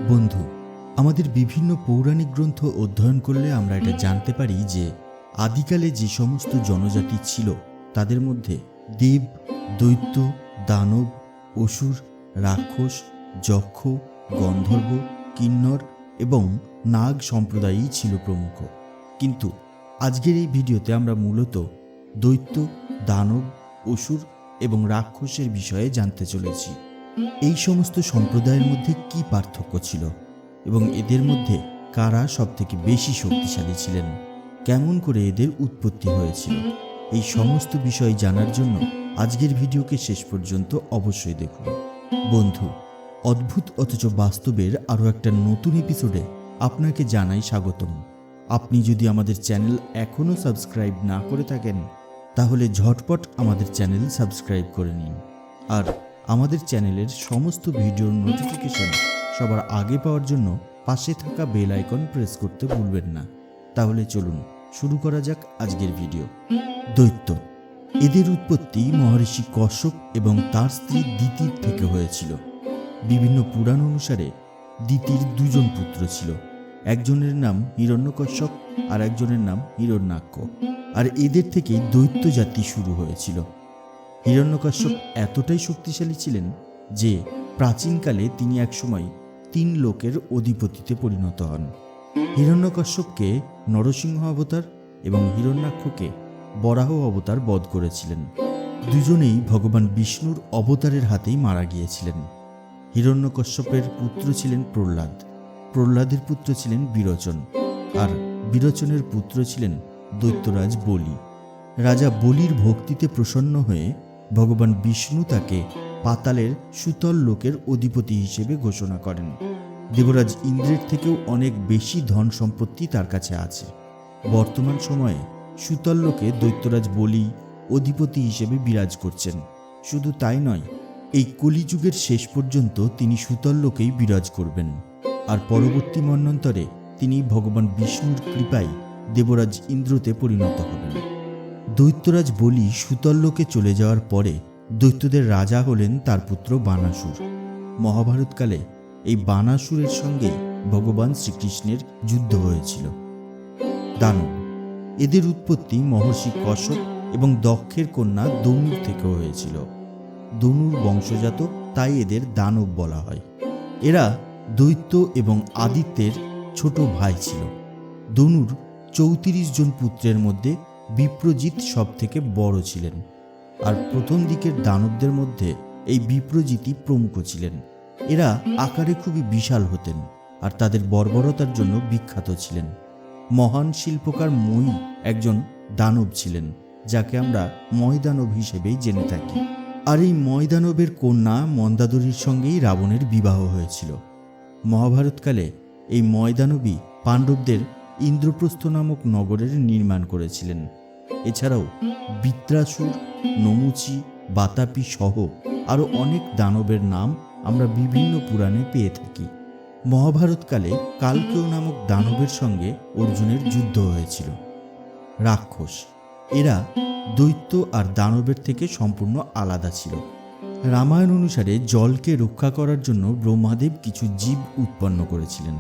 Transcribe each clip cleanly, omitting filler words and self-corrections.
বন্ধু, আমাদের বিভিন্ন পৌরাণিক গ্রন্থ অধ্যয়ন করলে আমরা এটা জানতে পারি যে আদিকালে যে সমস্ত জনজাতি ছিল তাদের মধ্যে দেব, দৈত্য, দানব, অসুর, রাক্ষস, যক্ষ, গন্ধর্ব, কিন্নর এবং নাগ সম্প্রদায়ই ছিল প্রমুখ। কিন্তু আজকের এই ভিডিওতে আমরা মূলত দৈত্য, দানব, অসুর এবং রাক্ষসের বিষয়ে জানতে চলেছি। এই সমস্ত সম্প্রদায়ের মধ্যে কি পার্থক্য ছিল এবং এদের মধ্যে কারা সবথেকে বেশি শক্তিশালী ছিলেন, কেমন করে এদের উৎপত্তি হয়েছিল, এই সমস্ত বিষয় জানার জন্য আজকের ভিডিওকে শেষ পর্যন্ত অবশ্যই দেখুন। বন্ধু, অদ্ভুত অথচ বাস্তবের আরও একটা নতুন এপিসোডে আপনাকে জানাই স্বাগতম। আপনি যদি আমাদের চ্যানেল এখনও সাবস্ক্রাইব না করে থাকেন তাহলে ঝটপট আমাদের চ্যানেল সাবস্ক্রাইব করে নিন, আর আমাদের চ্যানেলের সমস্ত ভিডিওর নোটিফিকেশন সবার আগে পাওয়ার জন্য পাশে থাকা বেল আইকন প্রেস করতে ভুলবেন না। তাহলে চলুন শুরু করা যাক আজকের ভিডিও। দৈত্য, এদের উৎপত্তি মহর্ষি কশ্যপ এবং তার স্ত্রী দিতির থেকে হয়েছিল। বিভিন্ন পুরাণ অনুসারে দিতির দুজন পুত্র ছিল, একজনের নাম হিরণ্যকশ্যপ আর একজনের নাম হিরণ্যাক্ষ, আর এদের থেকেই দৈত্য জাতি শুরু হয়েছিল। হিরণ্যকশ্যপ এতটাই শক্তিশালী ছিলেন যে প্রাচীনকালে তিনি একসময় 3 লোকের অধিপতিতে পরিণত হন। হিরণ্যকশ্যপকে নরসিংহ অবতার এবং হিরণ্যাক্ষকে বরাহ অবতার বধ করেছিলেন। দুজনেই ভগবান বিষ্ণুর অবতারের হাতেই মারা গিয়েছিলেন। হিরণ্যকশ্যপের পুত্র ছিলেন প্রহ্লাদ, প্রহ্লাদের পুত্র ছিলেন বিরোচন, আর বিরোচনের পুত্র ছিলেন দৈত্যরাজ বলি। রাজা বলির ভক্তিতে প্রসন্ন হয়ে ভগবান বিষ্ণু তাকে পাতালের সুতল লোকের অধিপতি হিসেবে ঘোষণা করেন। দেবরাজ ইন্দ্রের থেকেও অনেক বেশি ধন সম্পত্তি তার কাছে আছে। বর্তমান সময়ে সুতল লোকে দৈত্যরাজ বলি অধিপতি হিসেবে বিরাজ করছেন। শুধু তাই নয়, এই কলিযুগের শেষ পর্যন্ত তিনি সুতল লোকেই বিরাজ করবেন, আর পরবর্তী মন্বন্তরে তিনি ভগবান বিষ্ণুর কৃপায় দেবরাজ ইন্দ্রতে পরিণত হবেন। দৈত্যরাজ বলি সুতল লোকে চলে যাওয়ার পরে দৈত্যদের রাজা হলেন তার পুত্র বানাসুর। মহাভারতকালে এই বানাসুরের সঙ্গে ভগবান শ্রীকৃষ্ণের যুদ্ধ হয়েছিল। দানব, এদের উৎপত্তি মহর্ষি কশ্যপ এবং দক্ষের কন্যা দনুর থেকে হয়েছিল। দনুর বংশজাত, তাই এদের দানব বলা হয়। এরা দৈত্য এবং আদিত্যের ছোট ভাই ছিল। দনুর 34 জন পুত্রের মধ্যে বিপ্রজিৎ সব থেকে বড় ছিলেন, আর প্রথম দিকের দানবদের মধ্যে এই বিপ্রজিৎই প্রমুখ ছিলেন। এরা আকারে খুবই বিশাল হতেন আর তাদের বর্বরতার জন্য বিখ্যাত ছিলেন। মহান শিল্পকার মই একজন দানব ছিলেন, যাকে আমরা ময়দানব হিসেবেই জেনে থাকি। আর এই ময়দানবের কন্যা মন্দাদরীর সঙ্গেই রাবণের বিবাহ হয়েছিল। মহাভারতকালে এই ময়দানবী পাণ্ডবদের ইন্দ্রপ্রস্থ নামক নগরের নির্মাণ করেছিলেন। এছাড়াও বৃত্রাসুর, নমুচি, বাতাপি সহ আরও অনেক দানবের নাম আমরা বিভিন্ন পুরাণে পেয়ে থাকি। মহাভারতকালে কালকেয় নামক দানবের সঙ্গে অর্জুনের যুদ্ধ হয়েছিল। রাক্ষস, এরা দৈত্য আর দানবের থেকে সম্পূর্ণ আলাদা ছিল। রামায়ণ অনুসারে জলকে রক্ষা করার জন্য ব্রহ্মাদেব কিছু জীব উৎপন্ন করেছিলেন,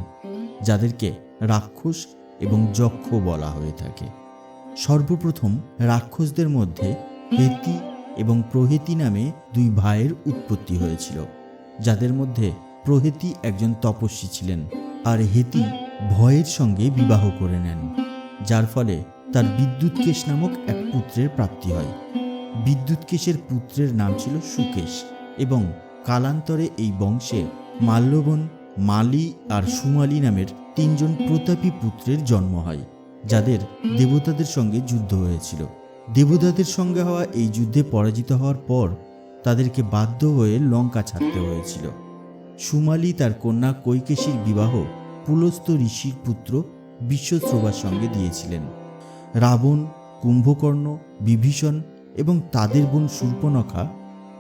যাদেরকে রাক্ষস এবং যক্ষ বলা হয়ে থাকে। সর্বপ্রথম রাক্ষসদের মধ্যে হেতি এবং প্রহেতি নামে 2 ভাইয়ের উৎপত্তি হয়েছিল, যাদের মধ্যে প্রহেতি একজন তপস্বী ছিলেন আর হেতি ভয়ের সঙ্গে বিবাহ করে নেন, যার ফলে তার বিদ্যুৎকেশ নামক এক পুত্রের প্রাপ্তি হয়। বিদ্যুৎকেশের পুত্রের নাম ছিল সুকেশ এবং কালান্তরে এই বংশে মাল্যবন, মালি আর সুমালি নামের 3 জন প্রতাপী পুত্রের জন্ম হয়, যাদের দেবতাদের সঙ্গে যুদ্ধ হয়েছিল। দেবতাদের সঙ্গে হওয়া এই যুদ্ধে পরাজিত হওয়ার পর তাদেরকে বাধ্য হয়ে লঙ্কা ছাড়তে হয়েছিল। সুমালি তার কন্যা কৈকেশীর বিবাহ পুলস্ত ঋষির পুত্র বিশ্বশ্রবার সঙ্গে দিয়েছিলেন। রাবণ, কুম্ভকর্ণ, বিভীষণ এবং তাদের বোন শূর্পণখা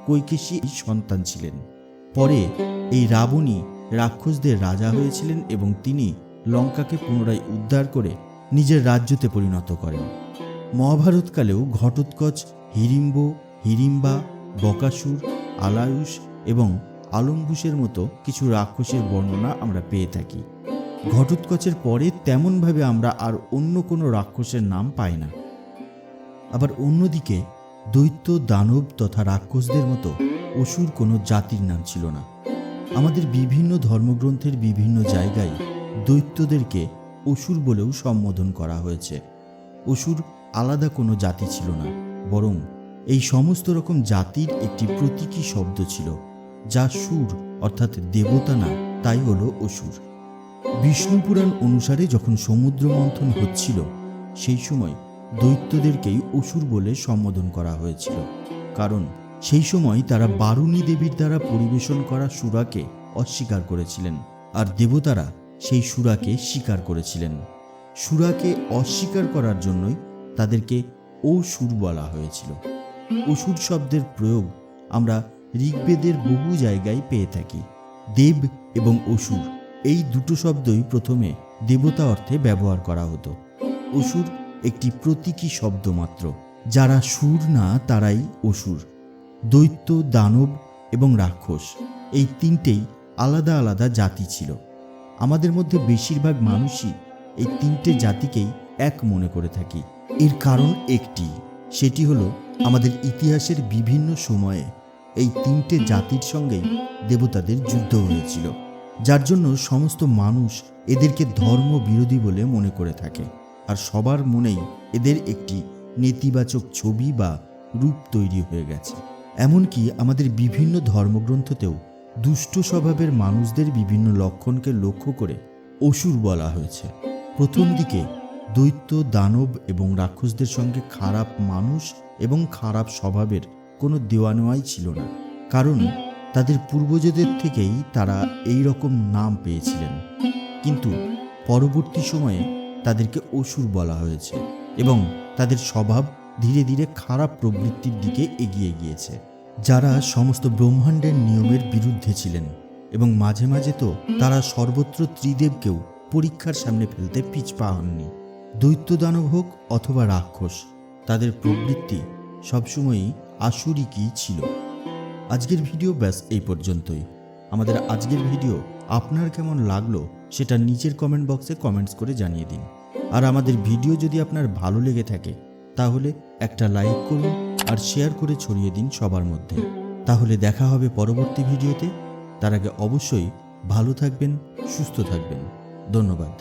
কৈকেশীর সন্তান ছিলেন। পরে এই রাবণই রাক্ষসদের রাজা হয়েছিলেন এবং তিনি লঙ্কাকে পুনরায় উদ্ধার করে নিজের রাজ্যতে পরিণত করেন। মহাভারতকালেও ঘটোৎকচ, হিড়িম্ব, হিড়িম্বা, বকাসুর, আলায়ুষ এবং আলম্বুসের মতো কিছু রাক্ষসের বর্ণনা আমরা পেয়ে থাকি। ঘটোৎকচের পরে তেমনভাবে আমরা আর অন্য কোনো রাক্ষসের নাম পাই না। আবার অন্যদিকে দৈত্য, দানব তথা রাক্ষসদের মতো অসুর কোনো জাতির নাম ছিল না। আমাদের বিভিন্ন ধর্মগ্রন্থের বিভিন্ন জায়গায় দৈত্যদেরকে অসুর বলেও সম্বোধন করা হয়েছে। অসুর আলাদা কোনো জাতি ছিল না, বরং এই সমস্ত রকম জাতির একটি প্রতীকী শব্দ ছিল, যা সুর অর্থাৎ দেবতা না, তাই হলো অসুর। বিষ্ণু পুরাণ অনুসারে যখন সমুদ্র মন্থন হচ্ছিল, সেই সময় দৈত্যদেরকেই অসুর বলে সম্বোধন করা হয়েছিল, কারণ সেই সময় তারা বারুণী দেবীর দ্বারা পরিবেশন করা সুরাকে অস্বীকার করেছিলেন, আর দেবতারা সেই সুরাকে স্বীকার করেছিলেন। সুরাকে অস্বীকার করার জন্যই তাদেরকে অসুর বলা হয়েছিল। অসুর শব্দের প্রয়োগ আমরা ঋগ্বেদের বহু জায়গায় পেয়ে থাকি। দেব এবং অসুর এই দুটো শব্দই প্রথমে দেবতা অর্থে ব্যবহার করা হতো। অসুর একটি প্রতীকী শব্দ মাত্র। যারা সুর না তারাই অসুর। দৈত্য, দানব এবং রাক্ষস এই তিনটেই আলাদা আলাদা জাতি ছিল। আমাদের মধ্যে বেশিরভাগ মানুষই এই তিনটে জাতিকেই এক মনে করে থাকি। এর কারণ একটি, সেটি হলো আমাদের ইতিহাসের বিভিন্ন সময়ে এই তিনটে জাতির সঙ্গেই দেবতাদের যুদ্ধ হয়েছিল, যার জন্য সমস্ত মানুষ এদেরকে ধর্ম বিরোধী বলে মনে করে থাকে, আর সবার মনেই এদের একটি নেতিবাচক ছবি বা রূপ তৈরি হয়ে গেছে। এমনকি আমাদের বিভিন্ন ধর্মগ্রন্থতেও দুষ্ট স্বভাবের মানুষদের বিভিন্ন লক্ষণকে লক্ষ্য করে অসুর বলা হয়েছে। প্রথম দিকে দৈত্য, দানব এবং রাক্ষসদের সঙ্গে খারাপ মানুষ এবং খারাপ স্বভাবের কোনো দেওয়া নেওয়াই ছিল না, কারণ তাদের পূর্বজদের থেকেই তারা এই রকম নাম পেয়েছিলেন। কিন্তু পরবর্তী সময়ে তাদেরকে অসুর বলা হয়েছে এবং তাদের স্বভাব ধীরে ধীরে খারাপ প্রবৃত্তির দিকে এগিয়ে গিয়েছে, যারা সমস্ত ব্রহ্মাণ্ডের নিয়মের বিরুদ্ধে ছিলেন এবং মাঝে মাঝে তো তারা সর্বত্র ত্রিদেবকেও পরীক্ষার সামনে ফেলতে পিছপা হননি। দৈত্য, দানব হোক অথবা রাক্ষস, তাদের প্রবৃত্তি সবসময়ই আসুরিকই ছিল। আজকের ভিডিও ব্যাস এই পর্যন্তই। আমাদের আজকের ভিডিও আপনার কেমন লাগলো সেটা নিচের কমেন্ট বক্সে কমেন্টস করে জানিয়ে দিন। আর আমাদের ভিডিও যদি আপনার ভালো লেগে থাকে তাহলে একটা লাইক করুন আর শেয়ার করে ছড়িয়ে দিন সবার মধ্যে। তাহলে দেখা হবে পরবর্তী ভিডিওতে। তার আগে অবশ্যই ভালো থাকবেন, সুস্থ থাকবেন। ধন্যবাদ।